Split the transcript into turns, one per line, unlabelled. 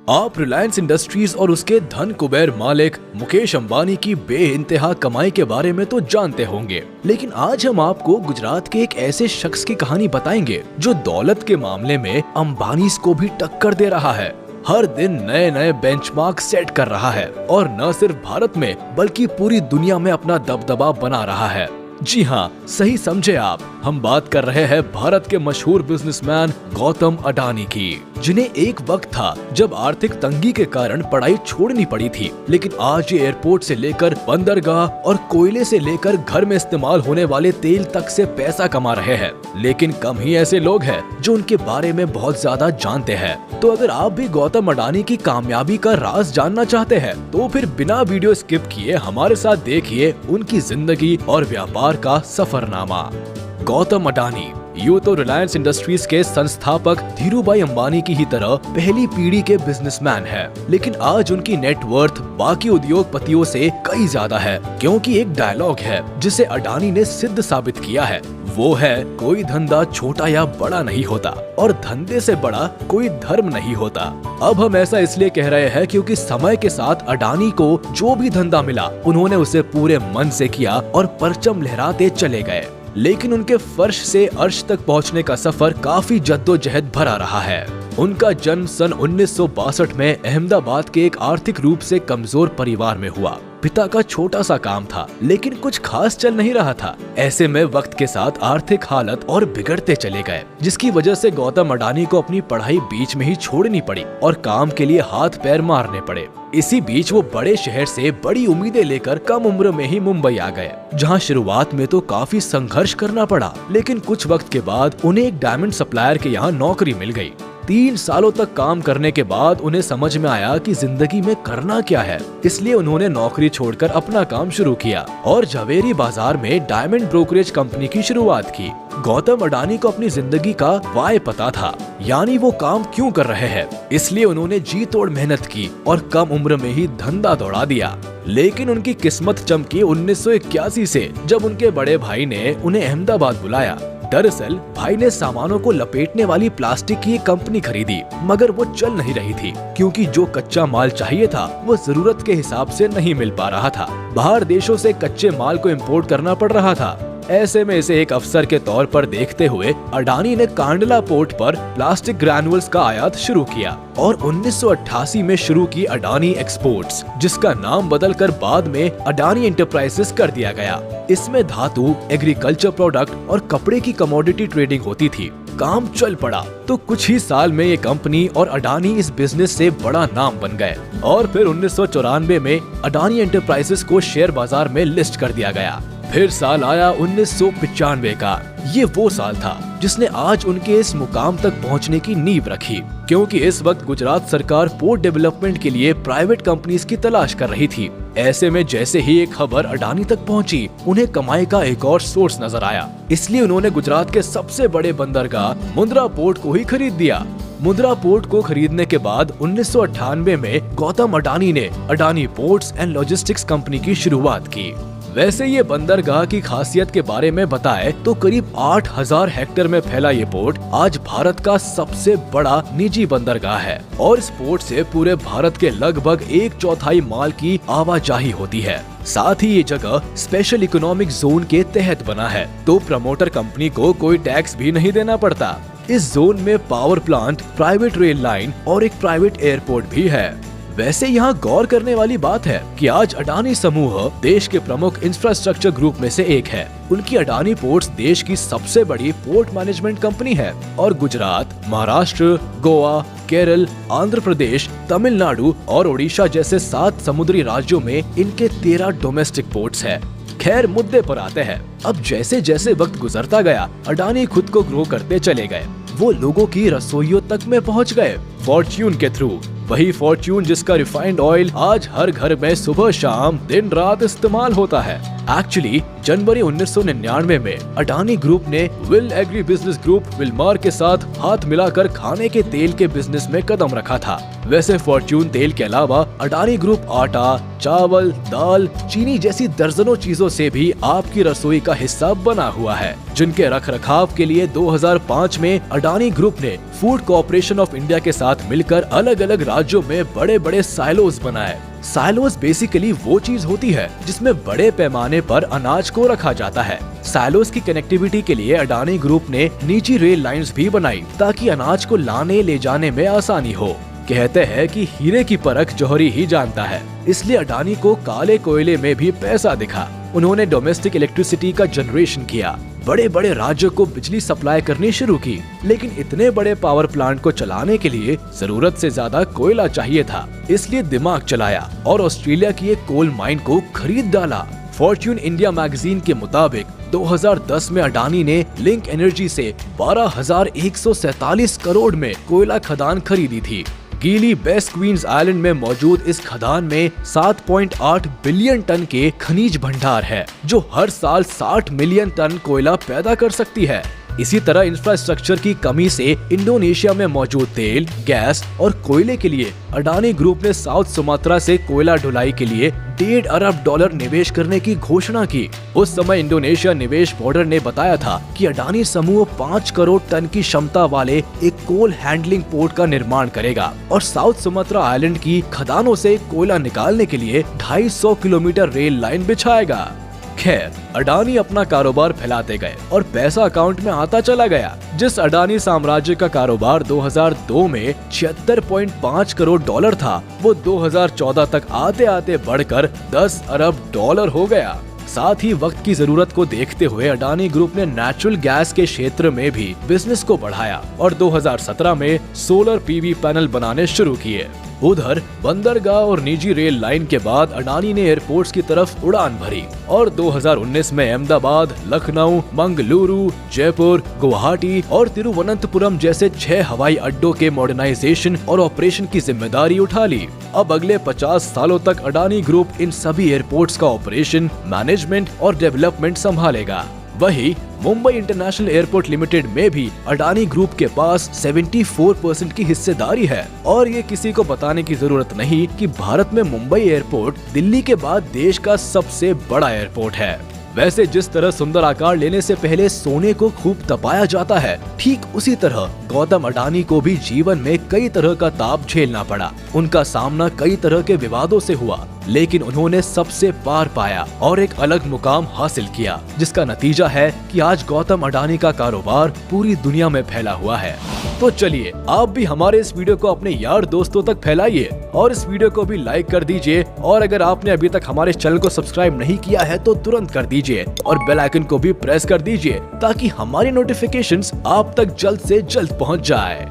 आप रिलायंस इंडस्ट्रीज और उसके धन कुबेर मालिक मुकेश अंबानी की बेइंतहा कमाई के बारे में तो जानते होंगे, लेकिन आज हम आपको गुजरात के एक ऐसे शख्स की कहानी बताएंगे जो दौलत के मामले में अंबानी को भी टक्कर दे रहा है। हर दिन नए नए बेंचमार्क सेट कर रहा है और न सिर्फ भारत में बल्कि पूरी दुनिया में अपना दबदबा बना रहा है। जी हाँ, सही समझे आप, हम बात कर रहे हैं भारत के मशहूर बिजनेसमैन गौतम अडानी की, जिन्हें एक वक्त था जब आर्थिक तंगी के कारण पढ़ाई छोड़नी पड़ी थी, लेकिन आज ये एयरपोर्ट से लेकर बंदरगाह और कोयले से लेकर घर में इस्तेमाल होने वाले तेल तक से पैसा कमा रहे हैं। लेकिन कम ही ऐसे लोग हैं जो उनके बारे में बहुत ज्यादा जानते हैं। तो अगर आप भी गौतम अडानी की कामयाबी का राज जानना चाहते हैं तो फिर बिना वीडियो स्किप किए हमारे साथ देखिए उनकी जिंदगी और व्यापार का सफरनामा। गौतम अडानी यूं तो रिलायंस इंडस्ट्रीज के संस्थापक धीरूभाई अंबानी की ही तरह पहली पीढ़ी के बिजनेसमैन है, लेकिन आज उनकी नेटवर्थ बाकी उद्योगपतियों से कई ज्यादा है, क्योंकि एक डायलॉग है जिसे अडानी ने सिद्ध साबित किया है। वो है, कोई धंधा छोटा या बड़ा नहीं होता और धंधे से बड़ा कोई धर्म नहीं होता। अब हम ऐसा इसलिए कह रहे हैं क्योंकि समय के साथ अडानी को जो भी धंधा मिला उन्होंने उसे पूरे मन से किया और परचम लहराते चले गए। लेकिन उनके फर्श से अर्श तक पहुंचने का सफर काफी जद्दोजहद भरा रहा है। उनका जन्म सन 1962 में अहमदाबाद के एक आर्थिक रूप से कमजोर परिवार में हुआ। पिता का छोटा सा काम था, लेकिन कुछ खास चल नहीं रहा था। ऐसे में वक्त के साथ आर्थिक हालत और बिगड़ते चले गए, जिसकी वजह से गौतम अडानी को अपनी पढ़ाई बीच में ही छोड़नी पड़ी और काम के लिए हाथ पैर मारने पड़े। इसी बीच वो बड़े शहर से बड़ी उम्मीदें लेकर कम उम्र में ही मुंबई आ गए, जहां शुरुआत में तो काफी संघर्ष करना पड़ा, लेकिन कुछ वक्त के बाद उन्हें एक डायमंड सप्लायर के यहाँ नौकरी मिल गई। 3 सालों तक काम करने के बाद उन्हें समझ में आया कि जिंदगी में करना क्या है, इसलिए उन्होंने नौकरी छोड़कर अपना काम शुरू किया और झवेरी बाजार में डायमंड ब्रोकरेज कंपनी की शुरुआत की। गौतम अडानी को अपनी जिंदगी का वाय पता था, यानी वो काम क्यों कर रहे हैं, इसलिए उन्होंने जी तोड़ मेहनत की और कम उम्र में ही धंधा दौड़ा दिया। लेकिन उनकी किस्मत चमकी 1981 से, जब उनके बड़े भाई ने उन्हें अहमदाबाद बुलाया। दरअसल भाई ने सामानों को लपेटने वाली प्लास्टिक की एक कंपनी खरीदी, मगर वो चल नहीं रही थी क्योंकि जो कच्चा माल चाहिए था वो जरूरत के हिसाब से नहीं मिल पा रहा था। बाहर देशों से कच्चे माल को इंपोर्ट करना पड़ रहा था। ऐसे में इसे एक अवसर के तौर पर देखते हुए अडानी ने कांडला पोर्ट पर प्लास्टिक ग्रैन्युअल्स का आयात शुरू किया और 1988 में शुरू की अडानी एक्सपोर्ट्स, जिसका नाम बदलकर बाद में अडानी एंटरप्राइजेस कर दिया गया। इसमें धातु, एग्रीकल्चर प्रोडक्ट और कपड़े की कमोडिटी ट्रेडिंग होती थी। काम चल पड़ा तो कुछ ही साल में ये कंपनी और अडानी इस बिजनेस से बड़ा नाम बन गए और फिर 1994 में अडानी एंटरप्राइजेस को शेयर बाजार में लिस्ट कर दिया गया। फिर साल आया 1995 का। ये वो साल था जिसने आज उनके इस मुकाम तक पहुंचने की नींव रखी, क्योंकि इस वक्त गुजरात सरकार पोर्ट डेवलपमेंट के लिए प्राइवेट कंपनीज की तलाश कर रही थी। ऐसे में जैसे ही एक खबर अडानी तक पहुंची, उन्हें कमाई का एक और सोर्स नजर आया, इसलिए उन्होंने गुजरात के सबसे बड़े बंदरगाह मुंद्रा पोर्ट को ही खरीद दिया। मुंद्रा पोर्ट को खरीदने के बाद 1998 में गौतम अडानी ने Adani ports and logistics company की शुरुआत की। वैसे ये बंदरगाह की खासियत के बारे में बताए तो करीब 8000 हेक्टेयर में फैला ये पोर्ट आज भारत का सबसे बड़ा निजी बंदरगाह है और इस पोर्ट से पूरे भारत के लगभग 1/4 माल की आवाजाही होती है। साथ ही ये जगह स्पेशल इकोनॉमिक जोन के तहत बना है, तो प्रमोटर कंपनी को कोई टैक्स भी नहीं देना पड़ता। इस जोन में power plant, private rail line और एक प्राइवेट एयरपोर्ट भी है। वैसे यहाँ गौर करने वाली बात है कि आज अडानी समूह देश के प्रमुख इंफ्रास्ट्रक्चर ग्रुप में से एक है। उनकी अडानी पोर्ट्स देश की सबसे बड़ी पोर्ट मैनेजमेंट कंपनी है और गुजरात, महाराष्ट्र, गोवा, केरल, आंध्र प्रदेश, तमिलनाडु और ओडिशा जैसे 7 समुद्री राज्यों में इनके 13 डोमेस्टिक पोर्ट्स है। खैर, मुद्दे पर आते हैं। अब जैसे जैसे वक्त गुजरता गया, अडानी खुद को ग्रो करते चले गए। वो लोगों की रसोइयों तक में पहुंच गए फॉर्च्यून के थ्रू। वही फॉर्च्यून जिसका रिफाइंड ऑयल आज हर घर में सुबह शाम दिन रात इस्तेमाल होता है। एक्चुअली जनवरी 1999 में अडानी ग्रुप ने will agri business group Wilmar के साथ हाथ मिलाकर खाने के तेल के बिजनेस में कदम रखा था। वैसे फॉर्च्यून तेल के अलावा अडानी ग्रुप आटा, चावल, दाल, चीनी जैसी दर्जनों चीजों से भी आपकी रसोई का हिस्सा बना हुआ है, जिनके रखरखाव के लिए 2005 में अडानी ग्रुप ने फूड कॉर्पोरेशन ऑफ इंडिया के साथ मिलकर अलग अलग राज्यों में बड़े बड़े साइलोज बनाए। साइलोज बेसिकली वो चीज होती है जिसमें बड़े पैमाने पर अनाज को रखा जाता है। साइलोज की कनेक्टिविटी के लिए अडानी ग्रुप ने निजी रेल लाइंस भी बनाई ताकि अनाज को लाने ले जाने में आसानी हो। कहते हैं कि हीरे की परख जौहरी ही जानता है, इसलिए अडानी को काले कोयले में भी पैसा दिखा। उन्होंने डोमेस्टिक इलेक्ट्रिसिटी का जनरेशन किया, बड़े बड़े राज्यों को बिजली सप्लाई करनी शुरू की, लेकिन इतने बड़े पावर प्लांट को चलाने के लिए जरूरत से ज्यादा कोयला चाहिए था। इसलिए दिमाग चलाया और ऑस्ट्रेलिया की एक कोल माइन को खरीद डाला। फॉर्च्यून इंडिया मैगजीन के मुताबिक 2010 में अडानी ने लिंक एनर्जी से 12,147 करोड़ में कोयला खदान खरीदी थी। गीली बेस्ट क्वींस आइलैंड में मौजूद इस खदान में 7.8 बिलियन टन के खनिज भंडार है, जो हर साल 60 मिलियन टन कोयला पैदा कर सकती है। इसी तरह इंफ्रास्ट्रक्चर की कमी से इंडोनेशिया में मौजूद तेल, गैस और कोयले के लिए अडानी ग्रुप ने साउथ सुमात्रा से कोयला ढुलाई के लिए $1.5 अरब निवेश करने की घोषणा की। उस समय इंडोनेशिया निवेश बोर्ड ने बताया था कि अडानी समूह 5 करोड़ टन की क्षमता वाले एक कोल हैंडलिंग पोर्ट का निर्माण करेगा और साउथ सुमात्रा आइलैंड की खदानों से कोयला निकालने के लिए 250 किलोमीटर रेल लाइन बिछाएगा। खैर, अडानी अपना कारोबार फैलाते गए और पैसा अकाउंट में आता चला गया। जिस अडानी साम्राज्य का कारोबार 2002 में $76.5 करोड़ था, वो 2014 तक आते आते बढ़कर $10 अरब हो गया। साथ ही वक्त की जरूरत को देखते हुए अडानी ग्रुप ने नेचुरल गैस के क्षेत्र में भी बिजनेस को बढ़ाया और 2017 में सोलर पीवी पैनल बनाने शुरू किए। उधर बंदरगाह और निजी रेल लाइन के बाद अडानी ने एयरपोर्ट्स की तरफ उड़ान भरी और 2019 में अहमदाबाद, लखनऊ, मंगलुरु, जयपुर, गुवाहाटी और तिरुवनंतपुरम जैसे 6 हवाई अड्डों के मॉडर्नाइजेशन और ऑपरेशन की जिम्मेदारी उठा ली। अब अगले 50 सालों तक अडानी ग्रुप इन सभी एयरपोर्ट्स का ऑपरेशन, मैनेजमेंट और डेवलपमेंट संभालेगा। वही मुंबई इंटरनेशनल एयरपोर्ट लिमिटेड में भी अडानी ग्रुप के पास 74% की हिस्सेदारी है और ये किसी को बताने की जरूरत नहीं कि भारत में मुंबई एयरपोर्ट दिल्ली के बाद देश का सबसे बड़ा एयरपोर्ट है। वैसे जिस तरह सुंदर आकार लेने से पहले सोने को खूब तपाया जाता है, ठीक उसी तरह गौतम अडानी को भी जीवन में कई तरह का ताप झेलना पड़ा। उनका सामना कई तरह के विवादों से हुआ, लेकिन उन्होंने सबसे पार पाया और एक अलग मुकाम हासिल किया, जिसका नतीजा है कि आज गौतम अडानी का कारोबार पूरी दुनिया में फैला हुआ है। तो चलिए, आप भी हमारे इस वीडियो को अपने यार दोस्तों तक फैलाइए और इस वीडियो को भी लाइक कर दीजिए और अगर आपने अभी तक हमारे चैनल को सब्सक्राइब नहीं किया है तो तुरंत कर दीजिए और बेल आइकन को भी प्रेस कर दीजिए ताकि हमारी नोटिफिकेशंस आप तक जल्द से जल्द पहुंच जाए।